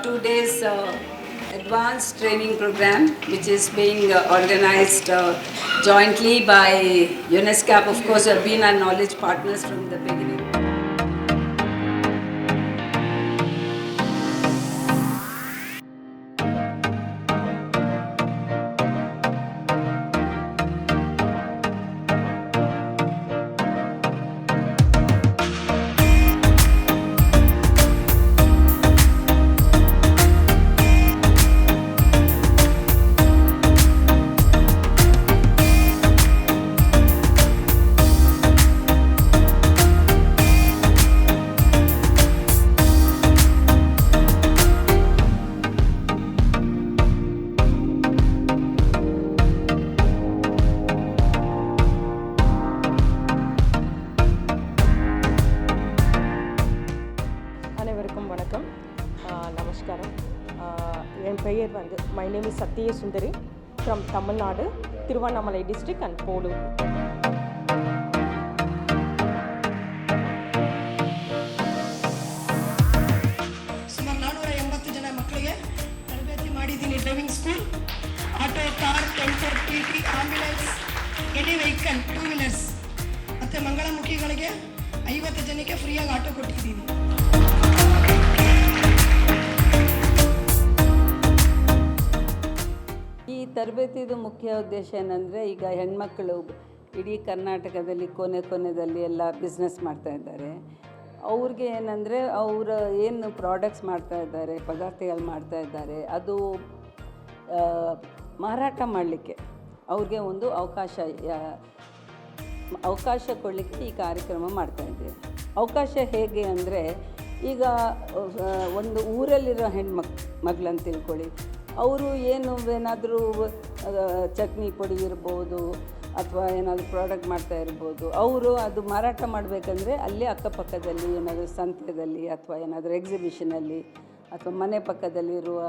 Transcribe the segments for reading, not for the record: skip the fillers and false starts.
2 days advanced training program which is being organized jointly by UNESCAP, of course, who have been our knowledge partners from the beginning. அனைவருக்கும் வணக்கம், நமஸ்காரம். என் பெயர் my name is Satya Sundari from Tamil Nadu, Thiruvannamalai district and Polur. ಸುಮಾರು 480 ಜನ ಮಕ್ಕಳಿಗೆ ತರಬೇತಿ ಮಾಡಿದ್ದೀನಿ. Driving school, auto, car, temper, T ambulance, any vehicle, 2 wheelers ಮತ್ತು ಮಂಗಳಮುಖಿಗಳಿಗೆ 50 ಜನಕ್ಕೆ ಫ್ರೀಯಾಗಿ ಆಟೋ ಕೊಟ್ಟಿದ್ದೀನಿ. ಈ ತರಬೇತಿದು ಮುಖ್ಯ ಉದ್ದೇಶ ಏನಂದರೆ, ಈಗ ಹೆಣ್ಮಕ್ಕಳು ಇಡೀ ಕರ್ನಾಟಕದಲ್ಲಿ ಕೊನೆಯಲ್ಲಿ ಎಲ್ಲ ಬಿಸ್ನೆಸ್ ಮಾಡ್ತಾಯಿದ್ದಾರೆ. ಅವ್ರಿಗೆ ಏನಂದರೆ, ಅವರು ಏನು ಪ್ರಾಡಕ್ಟ್ಸ್ ಮಾಡ್ತಾಯಿದ್ದಾರೆ, ಪದಾರ್ಥಗಳು ಮಾಡ್ತಾಯಿದ್ದಾರೆ, ಅದು ಮಾರಾಟ ಮಾಡಲಿಕ್ಕೆ ಅವ್ರಿಗೆ ಒಂದು ಅವಕಾಶ ಕೊಡಲಿಕ್ಕೆ ಈ ಕಾರ್ಯಕ್ರಮ ಮಾಡ್ತಾಯಿದ್ದೀವಿ. ಅವಕಾಶ ಹೇಗೆ ಅಂದರೆ, ಈಗ ಒಂದು ಊರಲ್ಲಿರೋ ಮಗಳಂತ ತಿಳ್ಕೊಳ್ಳಿ, ಅವರು ಏನಾದರೂ ಚಟ್ನಿ ಪುಡಿ ಇರ್ಬೋದು ಅಥವಾ ಏನಾದರೂ ಪ್ರಾಡಕ್ಟ್ ಮಾಡ್ತಾ ಇರ್ಬೋದು. ಅವರು ಅದು ಮಾರಾಟ ಮಾಡಬೇಕಂದ್ರೆ ಅಲ್ಲಿ ಅಕ್ಕಪಕ್ಕದಲ್ಲಿ ಏನಾದರೂ ಸಂತೆಯಲ್ಲಿ ಅಥವಾ ಏನಾದರೂ ಎಕ್ಸಿಬಿಷನಲ್ಲಿ ಅಥವಾ ಮನೆ ಪಕ್ಕದಲ್ಲಿರುವ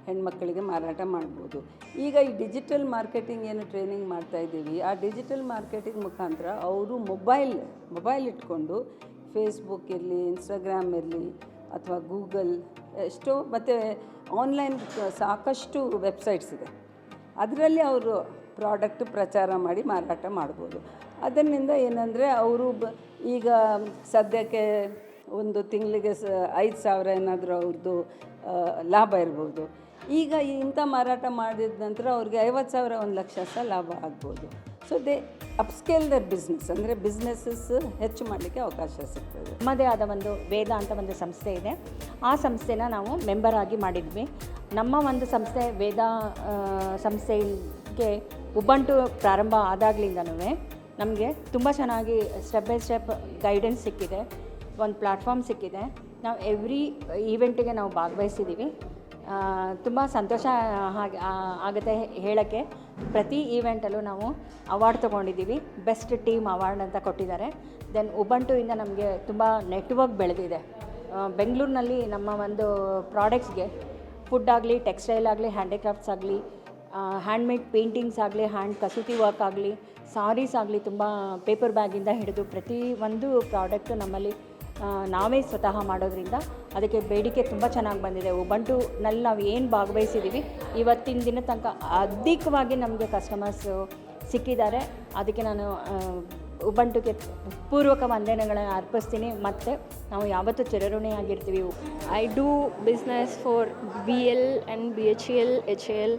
ಹೆಣ್ಮಕ್ಕಳಿಗೆ ಮಾರಾಟ ಮಾಡ್ಬೋದು. ಈಗ ಈ ಡಿಜಿಟಲ್ ಮಾರ್ಕೆಟಿಂಗ್ ಏನು ಟ್ರೈನಿಂಗ್ ಮಾಡ್ತಾಯಿದ್ದೀವಿ, ಆ ಡಿಜಿಟಲ್ ಮಾರ್ಕೆಟಿಂಗ್ ಮುಖಾಂತರ ಅವರು ಮೊಬೈಲ್ ಇಟ್ಕೊಂಡು ಫೇಸ್ಬುಕ್ ಇರಲಿ, ಇನ್ಸ್ಟಾಗ್ರಾಮ್ ಇರಲಿ ಅಥವಾ ಗೂಗಲ್, ಎಷ್ಟೋ ಮತ್ತು ಆನ್ಲೈನ್ ಸಾಕಷ್ಟು ವೆಬ್ಸೈಟ್ಸ್ ಇದೆ, ಅದರಲ್ಲಿ ಅವರು ಪ್ರಾಡಕ್ಟ್ ಪ್ರಚಾರ ಮಾಡಿ ಮಾರಾಟ ಮಾಡ್ಬೋದು. ಅದರಿಂದ ಏನಂದರೆ, ಅವರು ಈಗ ಸದ್ಯಕ್ಕೆ ಒಂದು ತಿಂಗಳಿಗೆ 5,000 ಏನಾದರೂ ಅವ್ರದ್ದು ಲಾಭ ಇರ್ಬೋದು. ಈಗ ಇಂಥ ಮಾರಾಟ ಮಾಡಿದ ನಂತರ ಅವ್ರಿಗೆ 50,000, 1,00,000 ಸಹ ಲಾಭ ಆಗ್ಬೋದು. ಸೊ ದೇ ಅಪ್ಸ್ಕೇಲ್ ದರ್ ಬಿಸ್ನೆಸ್, ಅಂದರೆ ಬಿಸ್ನೆಸ್ಸಸ್ ಹೆಚ್ಚು ಮಾಡಲಿಕ್ಕೆ ಅವಕಾಶ ಸಿಗ್ತದೆ. ನಮ್ಮದೇ ಆದ ಒಂದು ವೇದ ಅಂತ ಒಂದು ಸಂಸ್ಥೆ ಇದೆ. ಆ ಸಂಸ್ಥೆನ ನಾವು ಮೆಂಬರ್ ಆಗಿ ಮಾಡಿದ್ವಿ. ನಮ್ಮ ಒಂದು ಸಂಸ್ಥೆ ವೇದ ಸಂಸ್ಥೆಗೆ ಉಬಂಟು ಪ್ರಾರಂಭ ಆದಾಗಲಿಂದನೂ ನಮಗೆ ತುಂಬ ಚೆನ್ನಾಗಿ ಸ್ಟೆಪ್ ಬೈ ಸ್ಟೆಪ್ ಗೈಡೆನ್ಸ್ ಸಿಕ್ಕಿದೆ, ಒಂದು ಪ್ಲ್ಯಾಟ್ಫಾರ್ಮ್ ಸಿಕ್ಕಿದೆ. ನಾವು ಎವ್ರಿ ಈವೆಂಟಿಗೆ ನಾವು ಭಾಗವಹಿಸಿದ್ದೀವಿ. ತುಂಬ ಸಂತೋಷ ಆಗುತ್ತೆ ಹೇಳೋಕ್ಕೆ. ಪ್ರತಿ ಈವೆಂಟಲ್ಲೂ ನಾವು ಅವಾರ್ಡ್ ತೊಗೊಂಡಿದ್ದೀವಿ. ಬೆಸ್ಟ್ ಟೀಮ್ ಅವಾರ್ಡ್ ಅಂತ ಕೊಟ್ಟಿದ್ದಾರೆ. ದೆನ್ ಉಬಂಟುವಿಂದ ನಮಗೆ ತುಂಬ ನೆಟ್ವರ್ಕ್ ಬೆಳೆದಿದೆ. ಬೆಂಗಳೂರಿನಲ್ಲಿ ನಮ್ಮ ಒಂದು ಪ್ರಾಡಕ್ಟ್ಸ್ಗೆ ಫುಡ್ ಆಗಲಿ, ಟೆಕ್ಸ್ಟೈಲ್ ಆಗಲಿ, ಹ್ಯಾಂಡಿಕ್ರಾಫ್ಟ್ಸ್ ಆಗಲಿ, ಹ್ಯಾಂಡ್ಮೇಡ್ ಪೇಂಟಿಂಗ್ಸ್ ಆಗಲಿ, ಹ್ಯಾಂಡ್ ಕಸೂತಿ ವರ್ಕ್ ಆಗಲಿ, ಸಾರೀಸ್ ಆಗಲಿ, ತುಂಬ ಪೇಪರ್ ಬ್ಯಾಗಿಂದ ಹಿಡಿದು ಪ್ರತಿ ಒಂದು ಪ್ರಾಡಕ್ಟು ನಮ್ಮಲ್ಲಿ ನಾವೇ ಸ್ವತಃ ಮಾಡೋದ್ರಿಂದ ಅದಕ್ಕೆ ಬೇಡಿಕೆ ತುಂಬ ಚೆನ್ನಾಗಿ ಬಂದಿದೆ. ಉಬಂಟುನಲ್ಲಿ ನಾವು ಏನು ಭಾಗವಹಿಸಿದ್ದೀವಿ, ಇವತ್ತಿನ ದಿನ ತನಕ ಅಧಿಕವಾಗಿ ನಮಗೆ ಕಸ್ಟಮರ್ಸು ಸಿಕ್ಕಿದ್ದಾರೆ. ಅದಕ್ಕೆ ನಾನು ಉಬಂಟುಗೆ ಪೂರ್ವಕ ವಂದನೆಗಳನ್ನು ಅರ್ಪಿಸ್ತೀನಿ. ಮತ್ತು ನಾವು ಯಾವತ್ತೂ ಚಿರಋಣಿಯಾಗಿರ್ತೀವಿ. I do business for BL and BHEL, HAL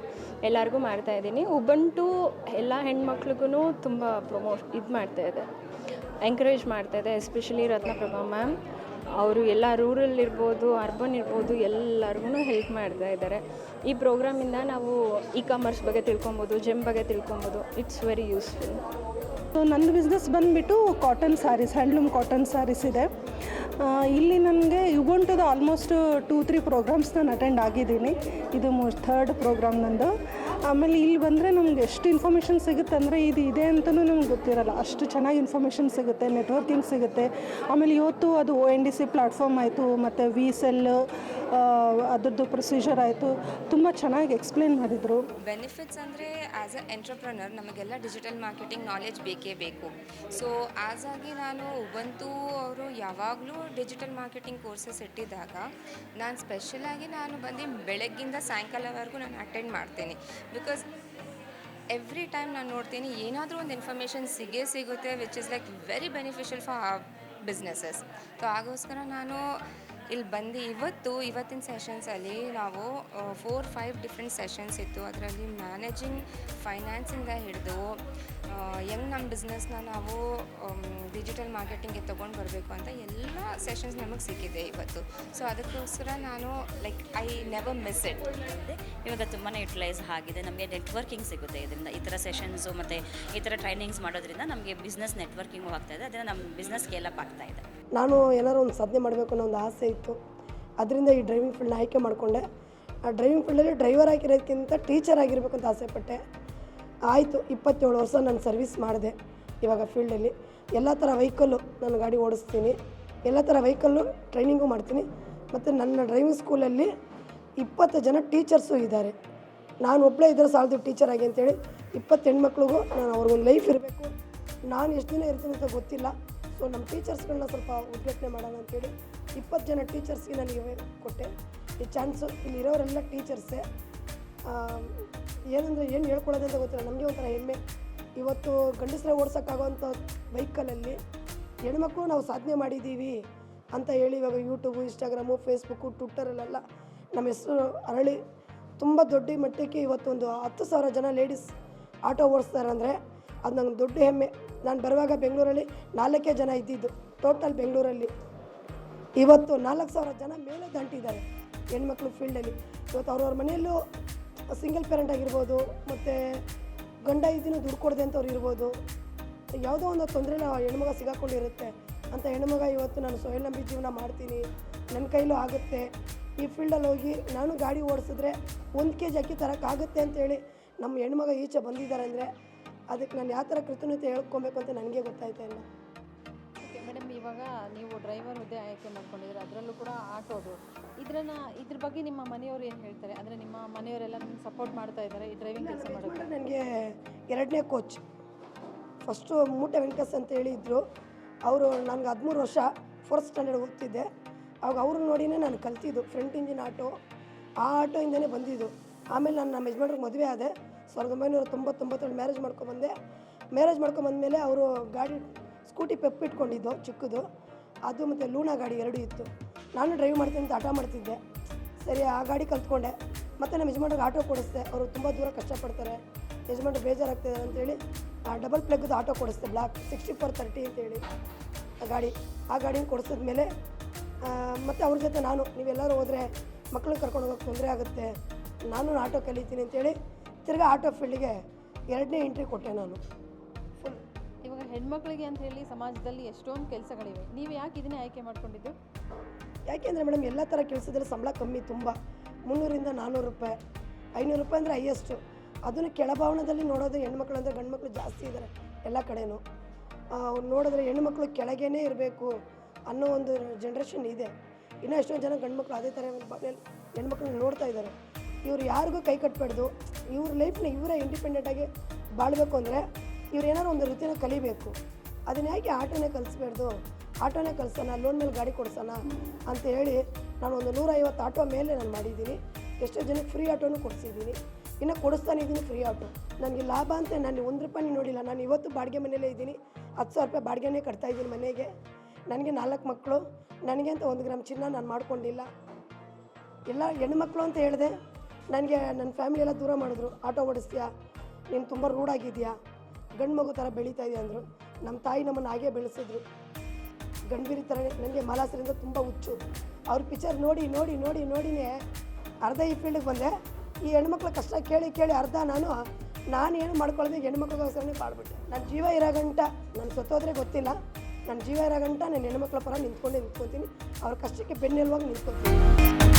ಎಲ್ಲರಿಗೂ ಮಾಡ್ತಾಯಿದ್ದೀನಿ. ಉಬಂಟು ಎಲ್ಲ ಹೆಣ್ಮಕ್ಳಿಗೂ ತುಂಬ ಮಾಡ್ತಾಯಿದೆ, ಎಂಕರೇಜ್ ಮಾಡ್ತಾಯಿದೆ. ಎಸ್ಪೆಷಲಿ ರತ್ನಪ್ರಭಾ ಮ್ಯಾಮ್ ಅವರು ಎಲ್ಲ ರೂರಲ್ ಇರ್ಬೋದು, ಅರ್ಬನ್ ಇರ್ಬೋದು, ಎಲ್ಲರಿಗೂ ಹೆಲ್ಪ್ ಮಾಡ್ತಾ ಇದ್ದಾರೆ. ಈ ಪ್ರೋಗ್ರಾಮಿಂದ ನಾವು ಕಾಮರ್ಸ್ ಬಗ್ಗೆ ತಿಳ್ಕೊಬೋದು, ಜೆಮ್ ಬಗ್ಗೆ ತಿಳ್ಕೊಬೋದು. It's very useful. ನಂದು ಬಿಸ್ನೆಸ್ ಬಂದುಬಿಟ್ಟು cotton sarees, handloom cotton sarees ಇದೆ. ಇಲ್ಲಿ ನನಗೆ ಉಬಂಟುದ ಆಲ್ಮೋಸ್ಟ್ 2-3 ಪ್ರೋಗ್ರಾಮ್ಸ್ ನಾನು ಅಟೆಂಡ್ ಆಗಿದ್ದೀನಿ. ಇದು 3rd ಪ್ರೋಗ್ರಾಮ್ ನಂದು. ಆಮೇಲೆ ಇಲ್ಲಿ ಬಂದರೆ ನಮ್ಗೆ ಎಷ್ಟು ಇನ್ಫಾರ್ಮೇಷನ್ ಸಿಗುತ್ತೆ ಅಂದರೆ ಇದು ಇದೆ ಅಂತಲೂ ನಮ್ಗೆ ಗೊತ್ತಿರಲ್ಲ, ಅಷ್ಟು ಚೆನ್ನಾಗಿ ಇನ್ಫಾರ್ಮೇಷನ್ ಸಿಗುತ್ತೆ, ನೆಟ್ವರ್ಕಿಂಗ್ ಸಿಗುತ್ತೆ. ಆಮೇಲೆ ಇವತ್ತು ಅದು ONDC ಪ್ಲ್ಯಾಟ್ಫಾರ್ಮ್ ಆಯಿತು, ಮತ್ತು VSEL ಅದರದ್ದು ಪ್ರೊಸೀಜರ್ ಆಯಿತು, ತುಂಬ ಚೆನ್ನಾಗಿ ಎಕ್ಸ್ಪ್ಲೇನ್ ಮಾಡಿದರು. ಬೆನಿಫಿಟ್ಸ್ ಅಂದರೆ ಆ್ಯಸ್ ಅ ಎಂಟ್ರಪ್ರನರ್ ನಮಗೆಲ್ಲ ಡಿಜಿಟಲ್ ಮಾರ್ಕೆಟಿಂಗ್ ನಾಲೆಜ್ ಬೇಕೇ ಬೇಕು. ಸೊ ಆ್ಯಸ್ ಆಗಿ ನಾನು ಉಬಂತು ಅವರು ಯಾವಾಗಲೂ ಡಿಜಿಟಲ್ ಮಾರ್ಕೆಟಿಂಗ್ ಕೋರ್ಸಸ್ ಇಟ್ಟಿದ್ದಾಗ ನಾನು ಸ್ಪೆಷಲಾಗಿ ನಾನು ಬಂದು ಬೆಳಗ್ಗಿಂದ ಸಾಯಂಕಾಲವರೆಗೂ ನಾನು ಅಟೆಂಡ್ ಮಾಡ್ತೀನಿ. ಬಿಕಾಸ್ ಎವ್ರಿ ಟೈಮ್ ನಾನು ನೋಡ್ತೀನಿ ಏನಾದರೂ ಒಂದು ಇನ್ಫಾರ್ಮೇಷನ್ ಸಿಗುತ್ತೆ which is like very beneficial for businesses. So ಹಾಗೋಸ್ಕರ ನಾನು ಇಲ್ಲಿ ಬಂದು ಇವತ್ತಿನ ಸೆಷನ್ಸಲ್ಲಿ ನಾವು 4-5 ಡಿಫ್ರೆಂಟ್ ಸೆಷನ್ಸ್ ಇತ್ತು. ಅದರಲ್ಲಿ ಮ್ಯಾನೇಜಿಂಗ್ ಫೈನಾನ್ಸಿಂದ ಹಿಡಿದು ಹೆಂಗೆ ನಮ್ಮ ಬಿಸ್ನೆಸ್ನ ನಾವು ಡಿಜಿಟಲ್ ಮಾರ್ಕೆಟಿಂಗ್ಗೆ ತೊಗೊಂಡು ಬರಬೇಕು ಅಂತ ಎಲ್ಲ ಸೆಷನ್ಸ್ ನಮಗೆ ಸಿಕ್ಕಿದೆ ಇವತ್ತು. ಸೊ ಅದಕ್ಕೋಸ್ಕರ ನಾನು like I never miss it. ಇವಾಗ ತುಂಬಾ ಯುಟಿಲೈಸ್ ಆಗಿದೆ, ನಮಗೆ ನೆಟ್ವರ್ಕಿಂಗ್ ಸಿಗುತ್ತೆ ಇದರಿಂದ. ಈ ಥರ ಸೆಷನ್ಸು ಮತ್ತು ಈ ಥರ ಟ್ರೈನಿಂಗ್ಸ್ ಮಾಡೋದ್ರಿಂದ ನಮಗೆ ಬಿಸ್ನೆಸ್ ನೆಟ್ವರ್ಕಿಂಗು ಆಗ್ತಾಯಿದೆ, ಅದರಿಂದ ನಮ್ಮ ಬಿಸ್ನೆಸ್ ಸ್ಕೇಲಪ್ ಆಗ್ತಾಯಿದೆ. ನಾನು ಏನಾದ್ರು ಒಂದು ಸಾಧನೆ ಮಾಡಬೇಕು ಅನ್ನೋ ಒಂದು ಆಸೆ ಇತ್ತು, ಅದರಿಂದ ಈ ಡ್ರೈವಿಂಗ್ ಫೀಲ್ಡ್ನ ಆಯ್ಕೆ ಮಾಡಿಕೊಂಡೆ. ಆ ಡ್ರೈವಿಂಗ್ ಫೀಲ್ಡಲ್ಲಿ ಡ್ರೈವರ್ ಆಗಿರೋದಕ್ಕಿಂತ ಟೀಚರ್ ಆಗಿರಬೇಕು ಅಂತ ಆಸೆ ಪಟ್ಟೆ. ಆಯಿತು, 27 ವರ್ಷ ನಾನು ಸರ್ವಿಸ್ ಮಾಡಿದೆ. ಇವಾಗ ಫೀಲ್ಡಲ್ಲಿ ಎಲ್ಲ ಥರ ವೆಹಿಕಲ್ಲು ನಾನು ಗಾಡಿ ಓಡಿಸ್ತೀನಿ, ಎಲ್ಲ ಥರ ವೆಹಿಕಲ್ಲು ಟ್ರೈನಿಂಗು ಮಾಡ್ತೀನಿ. ಮತ್ತು ನನ್ನ ಡ್ರೈವಿಂಗ್ ಸ್ಕೂಲಲ್ಲಿ 20 ಜನ ಟೀಚರ್ಸು ಇದ್ದಾರೆ. ನಾನು ಒಬ್ಬಳೇ ಇದ್ದರೆ ಸಾಲದು ಟೀಚರ್ ಆಗಿ ಅಂತೇಳಿ 20 ಹೆಣ್ಮಕ್ಳಿಗೂ ನಾನು ಅವ್ರಿಗೊಂದು ಲೈಫ್ ಇರಬೇಕು. ನಾನು ಎಷ್ಟು ದಿನ ಇರ್ತೀನಿ ಅಂತ ಗೊತ್ತಿಲ್ಲ. ಸೊ ನಮ್ಮ ಟೀಚರ್ಸ್ಗಳನ್ನ ಸ್ವಲ್ಪ ಉದ್ಘಾಟನೆ ಮಾಡೋಣ ಅಂತೇಳಿ 20 ಜನ ಟೀಚರ್ಸ್ಗೆ ನನಗೆ ಕೊಟ್ಟೆ ಈ ಚಾನ್ಸು. ಇಲ್ಲಿ ಇರೋರೆಲ್ಲ ಟೀಚರ್ಸೇ. ಏನಂದರೆ ಏನು ಹೇಳ್ಕೊಳ್ಳೋದು ಅಂತ ಗೊತ್ತಿಲ್ಲ, ನಮಗೆ ಒಂಥರ ಹೆಮ್ಮೆ. ಇವತ್ತು ಗಂಡಸರೇ ಓಡ್ಸೋಕ್ಕಾಗೋವಂಥ ವೆಹಿಕಲಲ್ಲಿ ಹೆಣ್ಮಕ್ಳು ನಾವು ಸಾಧನೆ ಮಾಡಿದ್ದೀವಿ ಅಂತ ಹೇಳಿ ಇವಾಗ ಯೂಟ್ಯೂಬು, ಇನ್ಸ್ಟಾಗ್ರಾಮು, ಫೇಸ್ಬುಕ್ಕು, ಟ್ವಿಟ್ಟರಲ್ಲೆಲ್ಲ ನಮ್ಮ ಹೆಸರು ಅರಳಿ ತುಂಬ ದೊಡ್ಡ ಮಟ್ಟಕ್ಕೆ ಇವತ್ತು ಒಂದು 10,000 ಜನ ಲೇಡೀಸ್ ಆಟೋ ಓಡಿಸ್ತಾರೆ ಅಂದರೆ ಅದು ನಂಗೆ ದೊಡ್ಡ ಹೆಮ್ಮೆ. ನಾನು ಬರುವಾಗ ಬೆಂಗಳೂರಲ್ಲಿ 4 ಜನ ಇದ್ದಿದ್ದು ಟೋಟಲ್ ಬೆಂಗಳೂರಲ್ಲಿ. ಇವತ್ತು 4,000 ಜನ ಮೇಲೆ ದಾಟಿದ್ದಾರೆ ಹೆಣ್ಮಕ್ಳು ಫೀಲ್ಡಲ್ಲಿ. ಇವತ್ತು ಅವ್ರವ್ರ ಮನೆಯಲ್ಲೂ ಸಿಂಗಲ್ ಪೇರೆಂಟ್ ಆಗಿರ್ಬೋದು, ಮತ್ತು ಗಂಡ ಇದ್ದಿನೂ ದುಡ್ಡು ಕೊಡದೆ ಅಂತವ್ರು ಇರ್ಬೋದು. ಯಾವುದೋ ಒಂದು ತೊಂದರೆನ ಹೆಣ್ಮಗ ಸಿಗಾಕೊಂಡಿರುತ್ತೆ ಅಂತ ಹೆಣ್ಮಗ ಇವತ್ತು ನಾನು ಸ್ವಾವಲಂಬಿ ಜೀವನ ಮಾಡ್ತೀನಿ, ನನ್ನ ಕೈಲೂ ಆಗುತ್ತೆ, ಈ ಫೀಲ್ಡಲ್ಲಿ ಹೋಗಿ ನಾನು ಗಾಡಿ ಓಡಿಸಿದ್ರೆ 1 kg ಅಕ್ಕಿ ತರೋಕ್ಕಾಗುತ್ತೆ ಅಂತೇಳಿ ನಮ್ಮ ಹೆಣ್ಮಗ ಈಚೆ ಬಂದಿದ್ದಾರೆ ಅಂದರೆ ಅದಕ್ಕೆ ನಾನು ಯಾವ ಥರ ಕೃತಜ್ಞತೆ ಹೇಳ್ಕೊಬೇಕು ಅಂತ ನನಗೆ ಗೊತ್ತಾಯ್ತಾ ಇಲ್ಲ. ಓಕೆ ಮೇಡಮ್, ಇವಾಗ ನೀವು ಡ್ರೈವರ್ ಹುದ್ದೆ ಆಯ್ಕೆ ಮಾಡ್ಕೊಂಡಿದ್ದೀರ, ಅದರಲ್ಲೂ ಕೂಡ ಆಟೋದು. ಇದ್ರ ಬಗ್ಗೆ ನಿಮ್ಮ ಮನೆಯವರು ಏನು ಹೇಳ್ತಾರೆ? ಅಂದರೆ ನಿಮ್ಮ ಮನೆಯವರೆಲ್ಲ ನಿಮ್ಗೆ ಸಪೋರ್ಟ್ ಮಾಡ್ತಾ ಇದ್ದಾರೆ ಈ ಡ್ರೈವಿಂಗ್ ಕೆಲಸ ಮಾಡೋಕ್ಕೆ? ನನಗೆ 2ನೇ ಕೋಚ್ ಫಸ್ಟು ಮೂಟೆ ವೆಂಕಟೇಶ್ ಅಂತ ಹೇಳಿದ್ರು. ಅವರು ನನಗೆ 13 ವರ್ಷ 4th ಸ್ಟ್ಯಾಂಡರ್ಡ್ ಓದ್ತಿದ್ದೆ. ಅವಾಗ ಅವ್ರನ್ನ ನೋಡಿನೇ ನಾನು ಕಲ್ತಿದ್ದು. ಫ್ರಂಟ್ ಇಂಜಿನ್ ಆಟೋ, ಆ ಆಟೋಯಿಂದನೇ ಬಂದಿದ್ದು. ಆಮೇಲೆ ನಾನು ನಮ್ಮ ಯಜಮಾನ್ರಿಗೆ ಮದುವೆ ಆದೆ 1997 ಮ್ಯಾರೇಜ್ ಮಾಡ್ಕೊಂಬಂದೆ. ಮ್ಯಾರೇಜ್ ಮಾಡ್ಕೊಂಬಂದಮೇಲೆ ಅವರು ಗಾಡಿ ಸ್ಕೂಟಿ ಪೆಪ್ ಇಟ್ಕೊಂಡಿದ್ದು ಚಿಕ್ಕದು, ಅದು ಮತ್ತು ಲೂನಾ ಗಾಡಿ 2 ಇತ್ತು. ನಾನು ಡ್ರೈವ್ ಮಾಡ್ತೀನಿ ಅಂತ ಆಟ ಮಾಡ್ತಿದ್ದೆ. ಸರಿ, ಆ ಗಾಡಿ ಕಲ್ತ್ಕೊಂಡೆ. ಮತ್ತು ನಮ್ಮ ಯಜಮಾನ್ರಿಗೆ ಆಟೋ ಕೊಡಿಸ್ದೆ. ಅವರು ತುಂಬ ದೂರ ಕಷ್ಟಪಡ್ತಾರೆ, ಯಜಮಾನ್ರು ಬೇಜಾರಾಗ್ತಿದ್ದಾರೆ ಅಂತೇಳಿ ಡಬಲ್ ಪ್ಲಗ್ದು ಆಟೋ ಕೊಡಿಸ್ದೆ, ಬ್ಲ್ಯಾಕ್ 6430 ಅಂತೇಳಿ ಆ ಗಾಡಿನ ಕೊಡಿಸಿದ್ಮೇಲೆ ಮತ್ತು ಅವ್ರ ಜೊತೆ ನಾನು, ನೀವೆಲ್ಲರೂ ಹೋದರೆ ಮಕ್ಕಳನ್ನ ಕರ್ಕೊಂಡು ಹೋಗೋಕ್ಕೆ ತೊಂದರೆ ಆಗುತ್ತೆ, ನಾನು ಆಟೋ ಕಲಿತೀನಿ ಅಂತೇಳಿ ತಿರ್ಗಿ ಆಟೋ ಫೀಲ್ಡಿಗೆ 2ನೇ ಎಂಟ್ರಿ ಕೊಟ್ಟೆ ನಾನು ಫುಲ್. ಇವಾಗ ಹೆಣ್ಮಕ್ಳಿಗೆ ಅಂತ ಹೇಳಿ ಸಮಾಜದಲ್ಲಿ ಎಷ್ಟೊಂದು ಕೆಲಸಗಳಿವೆ, ನೀವು ಯಾಕೆ ಇದನ್ನೇ ಆಯ್ಕೆ ಮಾಡ್ಕೊಂಡಿದ್ದು? ಯಾಕೆಂದರೆ ಮೇಡಮ್ ಎಲ್ಲ ಥರ ಕೆಲಸದಲ್ಲಿ ಸಂಬಳ ಕಮ್ಮಿ, ತುಂಬ 300ರಿಂದ 400 ರೂಪಾಯಿ, 500 ರೂಪಾಯಿ ಅಂದರೆ ಹೈಯೆಸ್ಟು. ಅದನ್ನು ಕೆಳಭಾವನದಲ್ಲಿ ನೋಡೋದು ಹೆಣ್ಮಕ್ಳು ಅಂದರೆ ಗಂಡು ಮಕ್ಕಳು ಜಾಸ್ತಿ ಇದ್ದಾರೆ ಎಲ್ಲ ಕಡೆಯೂ. ಅವ್ರು ನೋಡಿದ್ರೆ ಹೆಣ್ಮಕ್ಳು ಕೆಳಗೇ ಇರಬೇಕು ಅನ್ನೋ ಒಂದು ಜನ್ರೇಷನ್ ಇದೆ. ಇನ್ನೂ ಎಷ್ಟೊಂದು ಜನ ಗಂಡು ಮಕ್ಕಳು ಅದೇ ಥರ ಹೆಣ್ಮಕ್ಳನ್ನ ನೋಡ್ತಾ ಇದ್ದಾರೆ. ಇವ್ರು ಯಾರಿಗೂ ಕೈ ಕಟ್ಟಬಾರ್ದು, ಇವ್ರ ಲೈಫ್ನ ಇವರೇ ಇಂಡಿಪೆಂಡೆಂಟಾಗಿ ಬಾಳಬೇಕು ಅಂದರೆ ಇವ್ರು ಏನಾದ್ರು ಒಂದು ವೃತ್ತಿನ ಕಲಿಬೇಕು. ಅದನ್ನ ಯಾಕೆ ಆಟೋನೇ ಕಲಿಸ್ಬಾರ್ದು, ಆಟೋನೇ ಕಲಿಸೋಣ, ಲೋನ್ ಮೇಲೆ ಗಾಡಿ ಕೊಡ್ಸೋಣ ಅಂತ ಹೇಳಿ ನಾನು ಒಂದು 150 ಆಟೋ ಮೇಲೆ ನಾನು ಮಾಡಿದ್ದೀನಿ. ಎಷ್ಟೋ ಜನಕ್ಕೆ ಫ್ರೀ ಆಟೋನು ಕೊಡಿಸಿದ್ದೀನಿ, ಇನ್ನು ಕೊಡಿಸ್ತಾನೆ ಇದ್ದೀನಿ ಫ್ರೀ ಆಟೋ. ನನಗೆ ಲಾಭ ಅಂತ ನಾನು 1 ರೂಪಾಯಿ ನೋಡಿಲ್ಲ. ನಾನು ಇವತ್ತು ಬಾಡಿಗೆ ಮನೆಯಲ್ಲೇ ಇದ್ದೀನಿ, 10,000 ರೂಪಾಯಿ ಬಾಡಿಗೆನೇ ಕಟ್ತಾಯಿದ್ದೀನಿ ಮನೆಗೆ. ನನಗೆ 4 ಮಕ್ಕಳು, ನನಗೆ ಅಂತ 1 ಗ್ರಾಮ್ ಚಿನ್ನ ನಾನು ಮಾಡ್ಕೊಂಡಿಲ್ಲ. ಎಲ್ಲ ಹೆಣ್ಮಕ್ಳು ಅಂತ ಹೇಳಿದೆ. ನನಗೆ ನನ್ನ ಫ್ಯಾಮಿಲಿ ಎಲ್ಲ ದೂರ ಮಾಡಿದ್ರು, ಆಟೋ ಓಡಿಸ್ತೀಯಾ, ನೀನು ತುಂಬ ರೂಢಾಗಿದೆಯಾ, ಗಂಡು ಮಗು ಥರ ಬೆಳೀತಾ ಇದೆಯಾ ಅಂದರು. ನಮ್ಮ ತಾಯಿ ನಮ್ಮನ್ನು ಹಾಗೇ ಬೆಳೆಸಿದ್ರು, ಗಂಡ್ಬೀರಿ ಥರ. ನನಗೆ ಮಾಲಾಸರಿಂದ ತುಂಬ ಹುಚ್ಚು. ಅವ್ರ ಪಿಕ್ಚರ್ ನೋಡಿನೇ ಅರ್ಧ ಈ ಫೀಲ್ಡಿಗೆ ಬಂದೆ. ಈ ಹೆಣ್ಮಕ್ಳ ಕಷ್ಟ ಕೇಳಿ ಅರ್ಧ ನಾನು ಏನು ಮಾಡ್ಕೊಳ್ಳೋದು ಹೆಣ್ಮಕ್ಳಿಗೋಸ್ಕರನೇ ಪಾಡ್ಬಿಟ್ಟೆ. ನನ್ನ ಜೀವ ಇರೋ ಗಂಟ ನಾನು ಸತ್ತೋದ್ರೆ ಗೊತ್ತಿಲ್ಲ, ನನ್ನ ಜೀವ ಇರೋ ಗಂಟ ನಾನು ಹೆಣ್ಮಕ್ಳ ಪರ ನಿಂತ್ಕೊಂತೀನಿ, ಅವ್ರ ಕಷ್ಟಕ್ಕೆ ಬೆನ್ನೆಲುವಾಗಿ ನಿಂತ್ಕೊತೀನಿ.